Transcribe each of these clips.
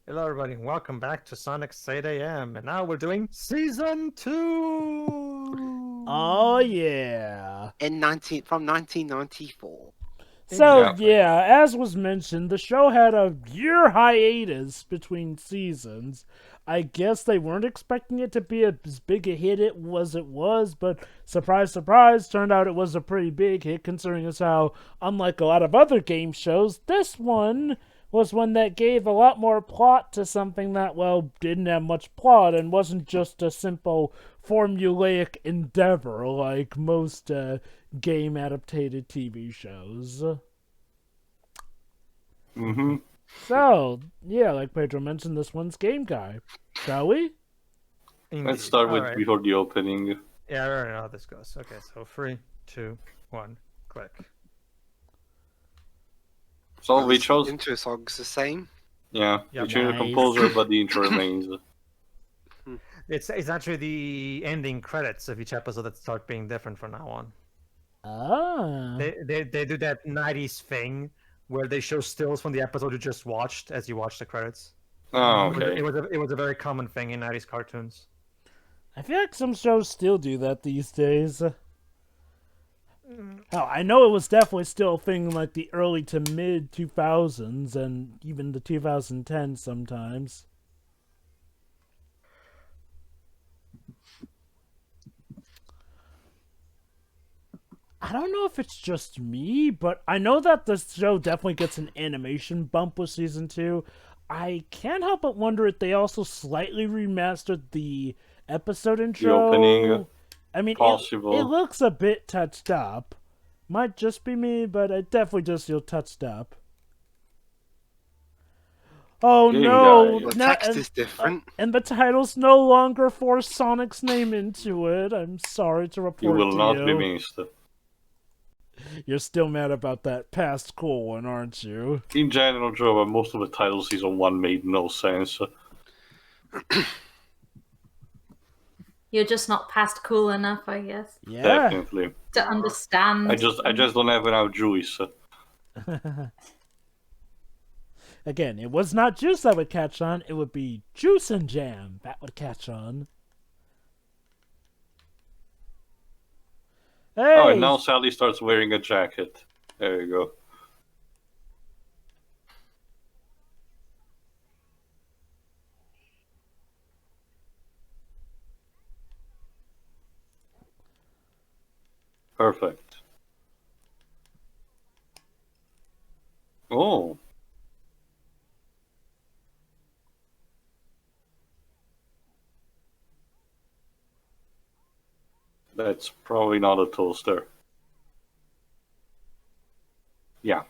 Hello everybody, and welcome back to Sonic SatAM, and now we're doing Season 2! Oh yeah. From 1994. So Exactly. yeah, as was mentioned, the show had a year hiatus between seasons. I guess they weren't expecting it to be as big a hit it was, but surprise, surprise, turned out it was a pretty big hit considering as how, unlike a lot of other game shows, this one was one that gave a lot more plot to something that, well, didn't have much plot and wasn't just a simple formulaic endeavor like most game adapted TV shows. Mm-hmm. So, yeah, like Pedro mentioned, this one's Game Guy. Shall we? Indeed. Let's start with Alright. before the opening. Yeah, I already know how this goes. Okay, so 3, 2, 1, click. So we chose, Intro song's the same. yeah, Yep. we changed the Nice. composer, but the intro remains. It's actually the ending credits of each episode that start being different from now on. Ah. They do that 90s thing where they show stills from the episode you just watched as you watch the credits. Oh, It okay. was a very common thing in 90s cartoons. I feel like some shows still do that these days. Hell, I know it was definitely still a thing in like the early to mid 2000s and even the 2010s sometimes. I don't know if it's just me, but I know that the show definitely gets an animation bump with season 2. I can't help but wonder if they also slightly remastered the episode intro. opening, I mean, possible. it looks a bit touched up. Might just be me, but it definitely does feel touched up. Oh Game no! Guy. The Not- text is different. and the titles no longer force Sonic's name into it. I'm sorry to report You will to not you. be missed. You're still mad about that past cool one, aren't you? In general, Joe, most of the titles season 1 made no sense. You're just not past cool enough, I guess, Yeah. Definitely. to understand. I just don't have enough juice. Again, it was not juice that would catch on. It would be juice and jam that would catch on. Hey! Oh, and now Sally starts wearing a jacket. There you go. Perfect. Oh. That's probably not a toaster. Yeah.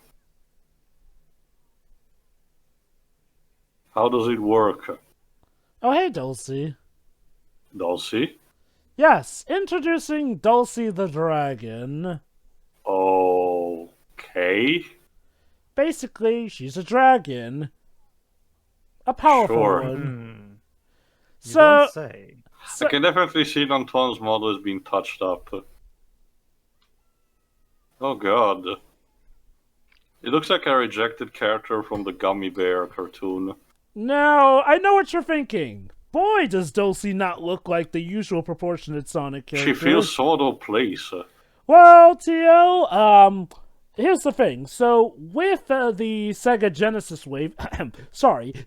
How does it work, Oh, hey, Dulcie. Dulcie? Yes, introducing Dulcie the Dragon. Okay. Basically, she's a dragon. A powerful Sure. one. You So, don't say. so I can definitely see Antoine's model is being touched up. Oh god. It looks like a rejected character from the Gummy Bear cartoon. now, I know what you're thinking. Boy, does Dulcie not look like the usual proportionate Sonic character. She feels so out of place. Well, TL, here's the thing. So, with the Sega Genesis Wave,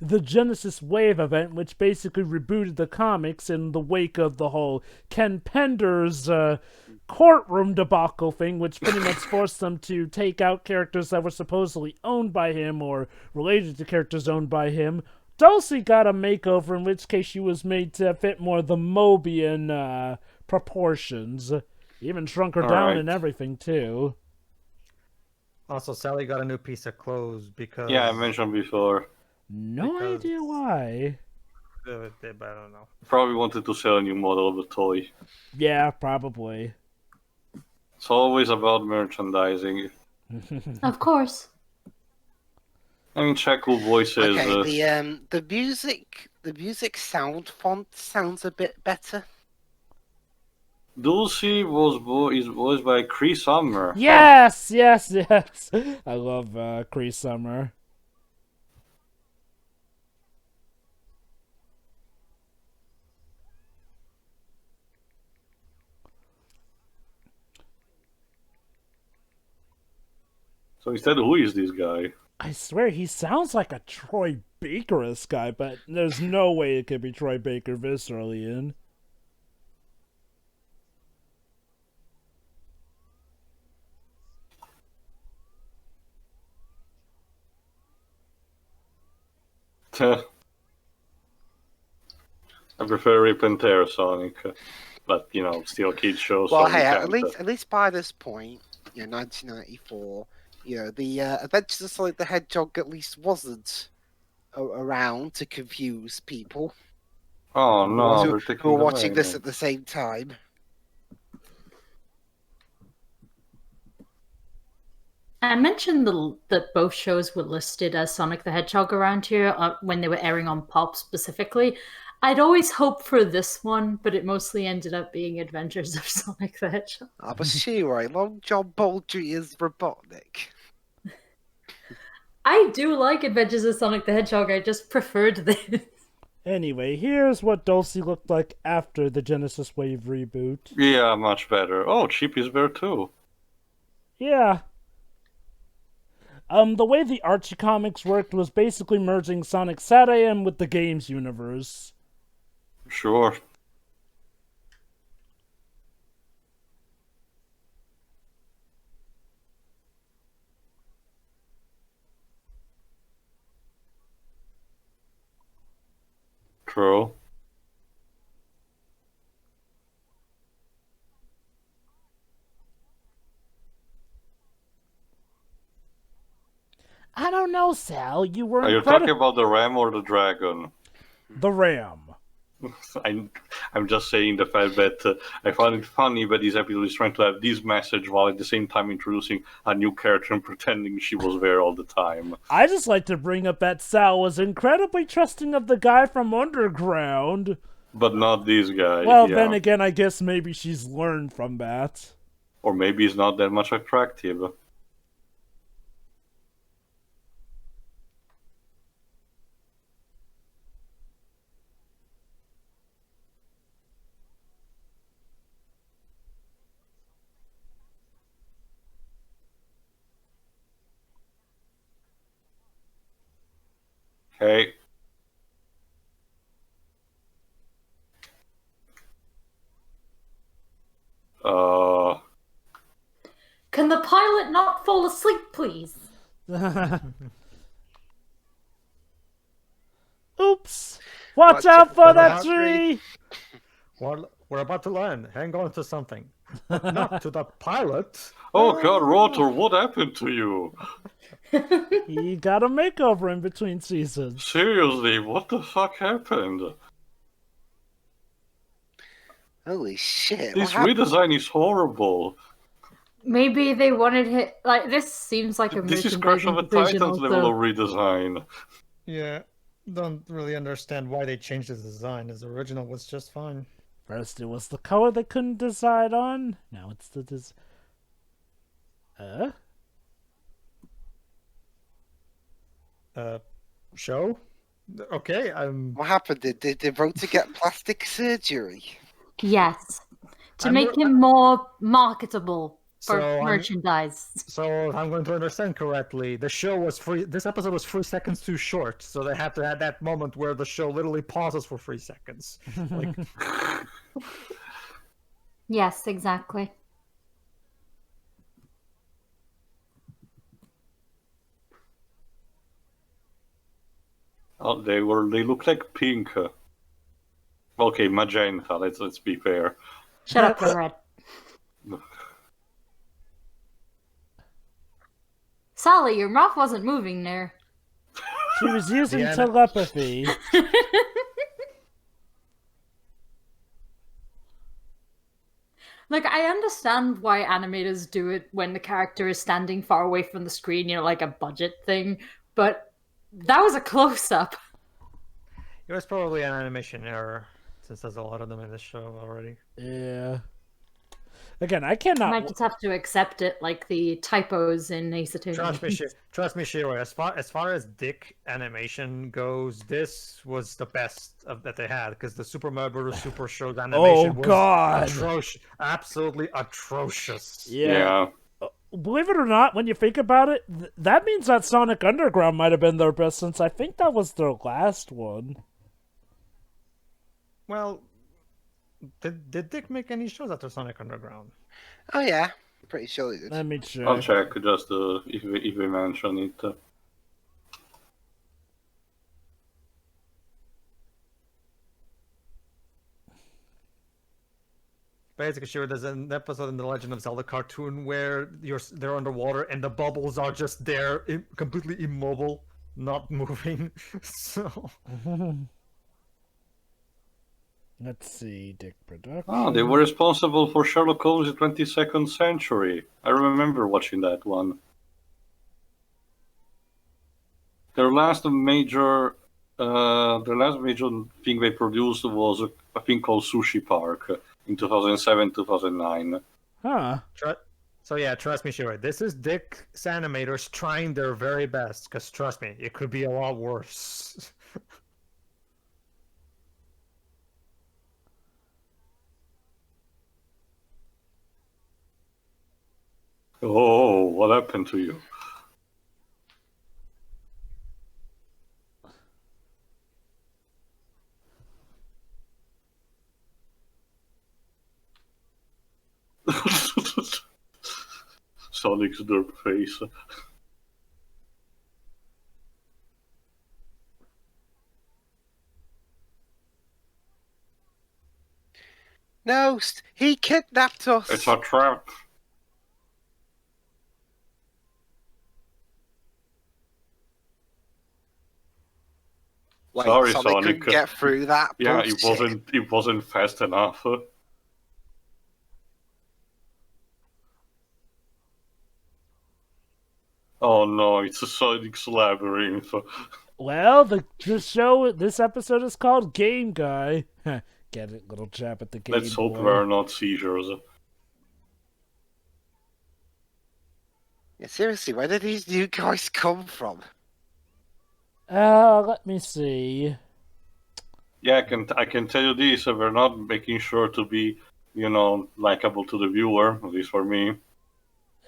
the Genesis Wave event, which basically rebooted the comics in the wake of the whole Ken Pender's courtroom debacle thing, which pretty much forced them to take out characters that were supposedly owned by him or related to characters owned by him. Dulcie got a makeover, in which case she was made to fit more the Mobian proportions. Even shrunk her down Alright. and everything, too. Also, Sally got a new piece of clothes because... Yeah, I mentioned before. No Because- idea why. But I don't know. Probably wanted to sell a new model of the toy. Yeah, probably. It's always about merchandising. Of course. I mean, check who voices. Okay, the music sound font sounds a bit better. Dulcie is voiced by Chris Summer. Yes, yes, yes. I love Cree Summer. So instead, who is this guy? I swear he sounds like a Troy Baker-esque guy, but there's no way it could be Troy Baker viscerally in. I prefer Rip and Tear Sonic, but still kids shows. Well, so hey, you can't, at least by this point, 1994, the Adventures of Sonic the Hedgehog at least wasn't around to confuse people Oh no, who we're taking were the watching this way. at the same time. I mentioned that both shows were listed as Sonic the Hedgehog around here when they were airing on Pop specifically. I'd always hoped for this one, but it mostly ended up being Adventures of Sonic the Hedgehog. Ah, but Shirai, Long John Baldry is Robotnik. I do like Adventures of Sonic the Hedgehog, I just preferred this. Anyway, here's what Dulcie looked like after the Genesis Wave reboot. Yeah, much better. Oh, Chippy's there too. Yeah. The way the Archie comics worked was basically merging Sonic SatAM with the games universe. Sure. True. I don't know, Sal. You were Are you talking about the ram or the dragon? the Ram. I'm just saying the fact that I found it funny that this episode is trying to have this message while at the same time introducing a new character and pretending she was there all the time. I just like to bring up that Sal was incredibly trusting of the guy from Underground. But not this guy. Well, yeah. then again, I guess maybe she's learned from that. Or maybe he's not that much attractive. Okay. Can the pilot not fall asleep, please? Oops! Watch Watch out out for for that that tree! Well, we're about to land. Hang on to something. Not to the pilot. Oh god, Rotor, what happened to you? He got a makeover in between seasons. Seriously, what the fuck happened? Holy shit! This what happened? redesign is horrible. Maybe they wanted it. Like, this seems like a This is Crash of merchandising the decision Titans level of also. redesign. Yeah, don't really understand why they changed the design. His original was just fine. First it was the color they couldn't decide on. Now it's the Show? Okay, What happened? Did Rota get plastic surgery? Yes. To I'm make re- him more marketable for So I'm- merchandise. So if I'm going to understand correctly, the show was free. This episode was 3 seconds too short, so they had to have that moment where the show literally pauses for 3 seconds. Like, Yes, exactly. Oh, they look like pink. Okay, magenta. Let's be fair. Shut up, Go Red. Sally, your mouth wasn't moving there. She was using Yeah, telepathy. Like, I understand why animators do it when the character is standing far away from the screen, like a budget thing, but that was a close-up. it was probably an animation error, since there's a lot of them in this show already. Yeah. Again, I I cannot. might just have to accept it, like the typos in Ace Attorney. Trust me, Shiro. As far as Dick animation goes, this was the best that they had, because the Super Mario Bros. Super Show's animation was God. absolutely atrocious. Yeah. believe it or not, when you think about it, that means that Sonic Underground might have been their best since I think that was their last one. Well, did Dick make any shows after Sonic Underground? Oh yeah, I'm pretty sure he did. Let me check. I'll check just if we mention it. Basically, sure. There's an episode in the Legend of Zelda cartoon where they're underwater and the bubbles are just there, completely immobile, not moving. So Let's see, Dick Production. Oh, they were responsible for Sherlock Holmes in 22nd Century. I remember watching that one. Their last major thing they produced was a thing called Sushi Park in 2007-2009. Huh. So yeah, trust me, sure. This is Dick's animators trying their very best. Because trust me, it could be a lot worse. Oh, what happened to you? Sonic's derp face. No, he kidnapped us. It's a trap. Wait, Sorry, Sonic Sonic. couldn't get through that. Yeah, bullshit. it wasn't fast enough. Oh no, it's a Sonic's Labyrinth. Well, this episode is called Game Guy. Get it, little chap at the Game Let's hope Boy. there are not seizures. Yeah, seriously, where did these new guys come from? Let me see. Yeah, I can tell you this, we're not making sure to be, likable to the viewer, at least for me.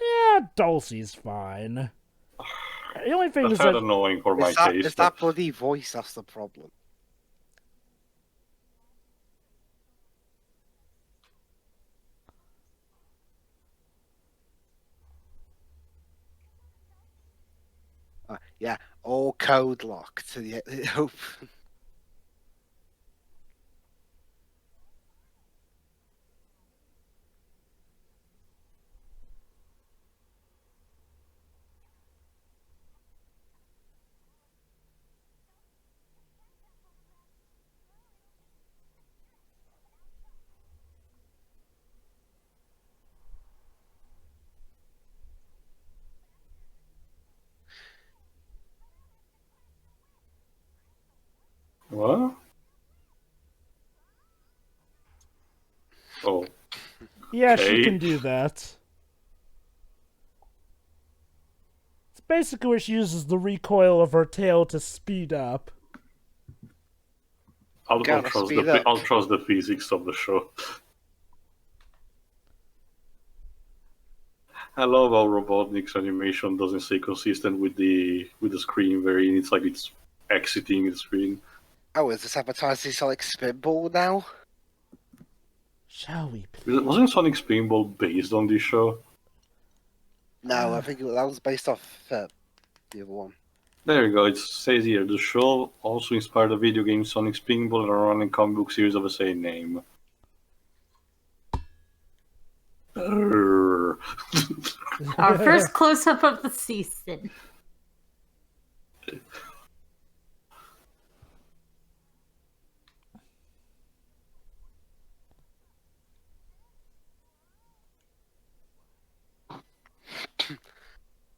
Yeah, Dulcie's fine. The only thing That's is kind that of annoying for my taste. It's that bloody voice that's the problem. Yeah, all code locked. Yeah, What? Oh. yeah, she Okay. can do that. It's basically where she uses the recoil of her tail to speed up. I'll Gotta speed up. trust the physics of the show. I love how Robotnik's animation doesn't stay consistent with the screen wherein it's like it's exiting the screen. Oh, is this advertising Sonic Spinball now? Shall we please? Wasn't Sonic Spinball based on this show? No, I think that was based off the other one. There you go, it says here, the show also inspired the video game Sonic Spinball and a running comic book series of the same name. Arrgh. Our first close up of the season.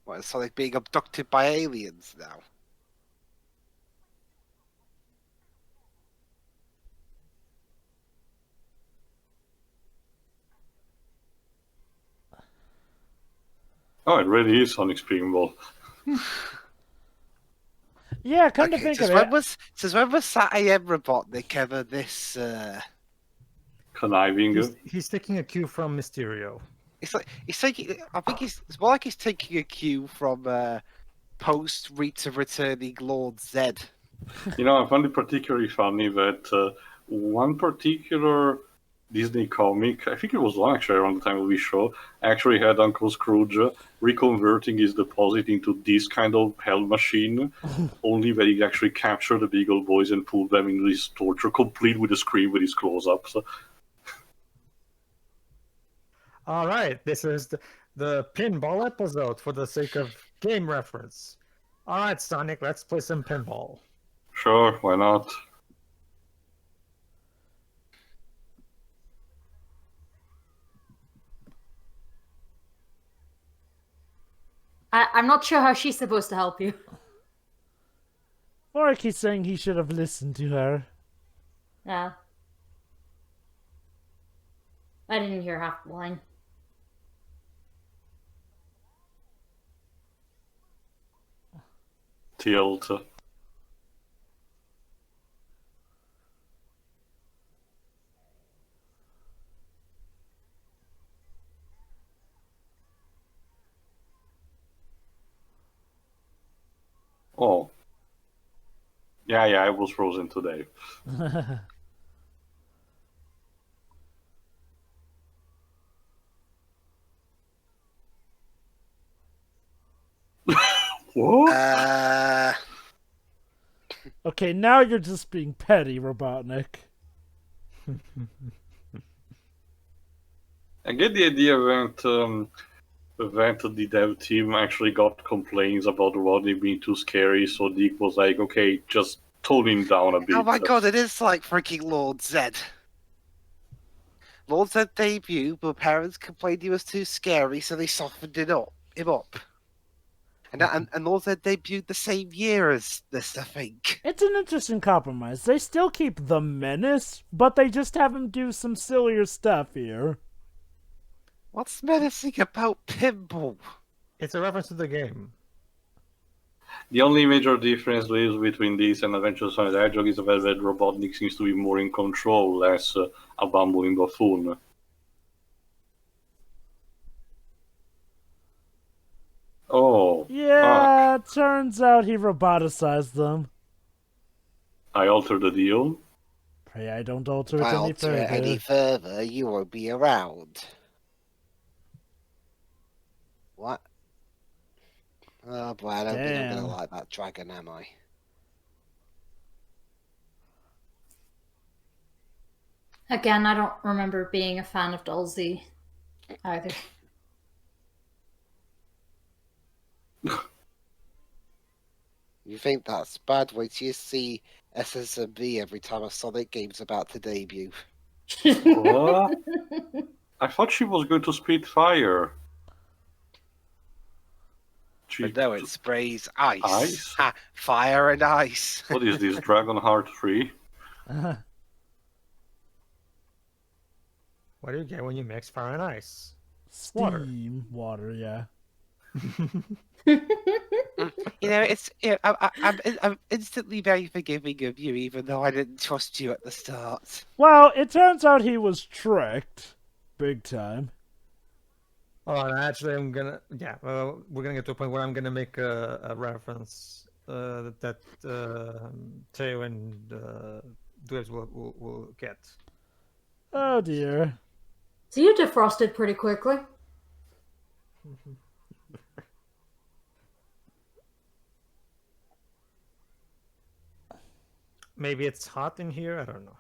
What, is Sonic being abducted by aliens now? Oh, it really is Sonic Spinball. Yeah, come to think of it. Since when was SatAM Robotnik ever this... Conniving. He's taking a cue from Mysterio. It's like he's taking. I think it's more like he's taking a cue from post Rita returning Lord Zed. You know, I found it particularly funny that one particular Disney comic, I think it was one actually around the time of this show, actually had Uncle Scrooge reconverting his deposit into this kind of hell machine, only that he actually captured the Beagle Boys and pulled them into his torture, complete with a scream with his close-ups. All right, this is the pinball episode for the sake of game reference. All right, Sonic, let's play some pinball. Sure, why not? I'm not sure how she's supposed to help you. Or he's saying he should have listened to her. Yeah. I didn't hear half the line. Tilt. Oh. Yeah, I was frozen today. What? Okay, now you're just being petty, Robotnik. I get the idea that the dev team actually got complaints about Rodney being too scary, so Deke was like, okay, just tone him down a bit. Oh my god, it is like freaking Lord Zed. Lord Zed debuted, but parents complained he was too scary, so they softened him up. And Lord Zed debuted the same year as this, I think. It's an interesting compromise. They still keep the menace, but they just have him do some sillier stuff here. What's menacing about pinball? It's a reference to the game. The only major difference lies between this and Adventures on the Hedgehog is the fact that Robotnik seems to be more in control, less a bumbling buffoon. Oh, Yeah, fuck. turns out he roboticized them. I altered the deal. Pray I don't alter If it I any alter it any further. further, you won't be around. What? Oh boy, I don't think I'm Damn. gonna like that dragon, am I? Again, I don't remember being a fan of Dalsey either. You think that's bad? Wait till you see SSMB every time a Sonic game's about to debut. What? I thought she was going to spit fire. But no, it sprays ice. Ice? Ha! Fire and ice. What is this, Dragonheart 3? What do you get when you mix fire and ice? Steam, water, yeah. You know, I'm instantly very forgiving of you, even though I didn't trust you at the start. Well, it turns out he was tricked. Big time. Oh, and actually, I'm gonna. Yeah, we're gonna get to a point where I'm gonna make a reference that Teo and Dwebs will get. Oh dear. So you defrosted pretty quickly. Maybe it's hot in here. I don't know.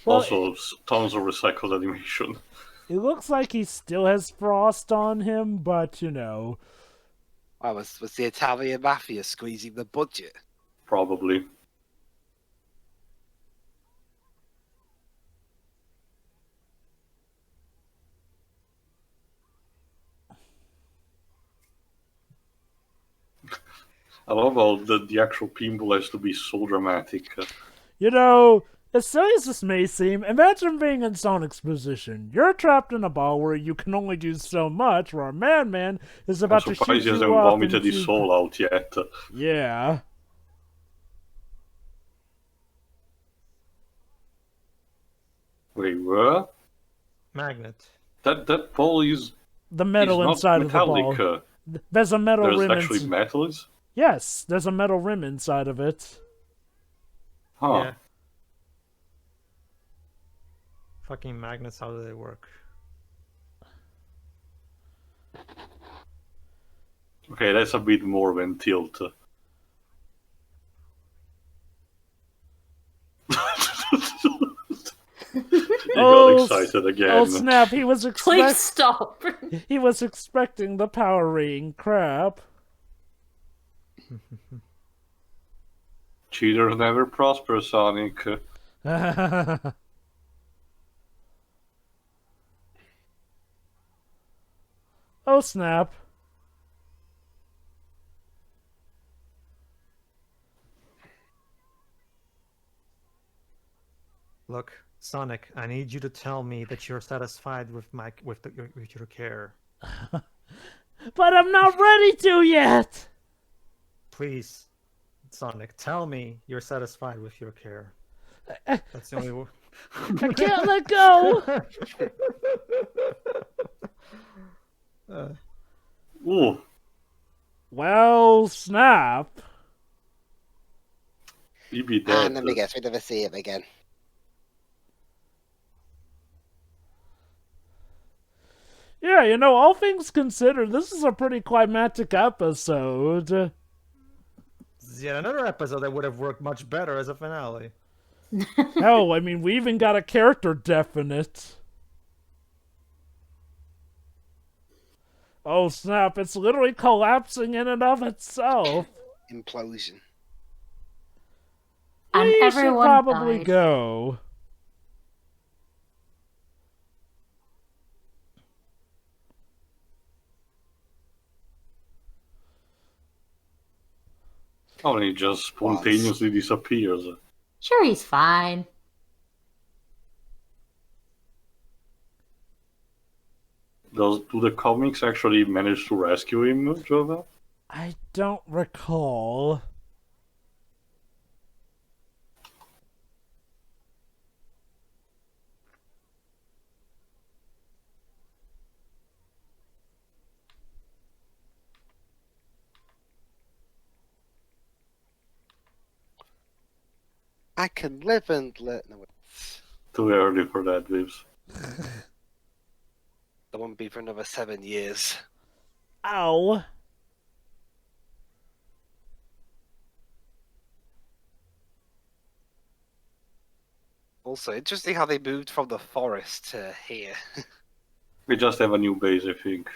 Well, Also, tons of recycled animation. It looks like he still has frost on him, but you know. Was the Italian mafia squeezing the budget? Probably. I love how the actual pinball has to be so dramatic. You know, as silly as this may seem, imagine being in Sonic's position. You're trapped in a ball where you can only do so much, where a madman is I'm about to shoot surprised he you hasn't off vomited his into... soul out yet. Yeah. Wait, what? Magnet. That ball is The metal not inside of the metallic. ball. There's a metal There's rim actually inside. metal. Yes, there's a metal rim inside of it. Huh. Yeah. Fucking magnets, how do they work? Okay, that's a bit more than tilt. He got excited again. Oh snap! He was Please stop. He was expecting the power ring. Crap. Cheaters never prosper, Sonic. Oh snap! Look, Sonic, I need you to tell me that you're satisfied with your care. But I'm not ready to yet. Please, Sonic, tell me you're satisfied with your care. That's the only way. I can't let go. Ooh. Well, snap. He be dead. And let me guess, we never see him again. Yeah, you know, all things considered, this is a pretty climatic episode. Yet another episode that would have worked much better as a finale. Hell, I mean, we even got a character definite. Oh snap, it's literally collapsing in and of itself. Implosion. And We should everyone probably died. go. Oh, he just spontaneously disappears. Sure, he's fine. Do the comics actually manage to rescue him, Jova? I don't recall. I can live and let. No, Too early for that, Vips. that won't be for another 7 years. Ow. Also, interesting how they moved from the forest to here. We just have a new base, I think.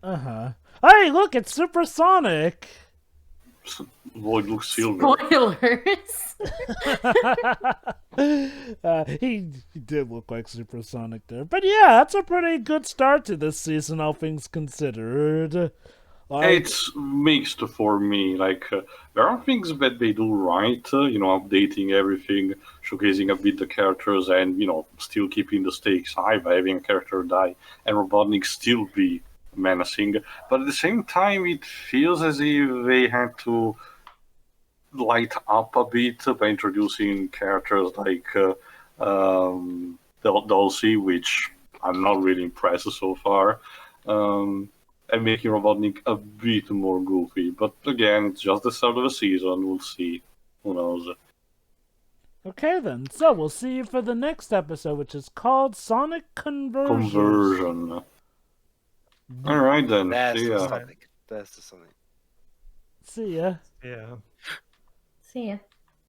Uh-huh. Hey, look, it's Supersonic. Void looks silver. Spoilers. He did look like Supersonic there. But yeah, that's a pretty good start to this season, all things considered. It's mixed for me. There are things that they do right, updating everything, showcasing a bit the characters, and, still keeping the stakes high by having a character die, and Robotnik still be menacing. But at the same time, it feels as if they had to light up a bit by introducing characters like Dulcie, which I'm not really impressed so far. And making Robotnik a bit more goofy. But again, it's just the start of the season. We'll see. Who knows? Okay then, so we'll see you for the next episode, which is called Sonic Conversion. Alright then. There's See the ya. Sonic. There's the Sonic. See ya. Yeah. See ya.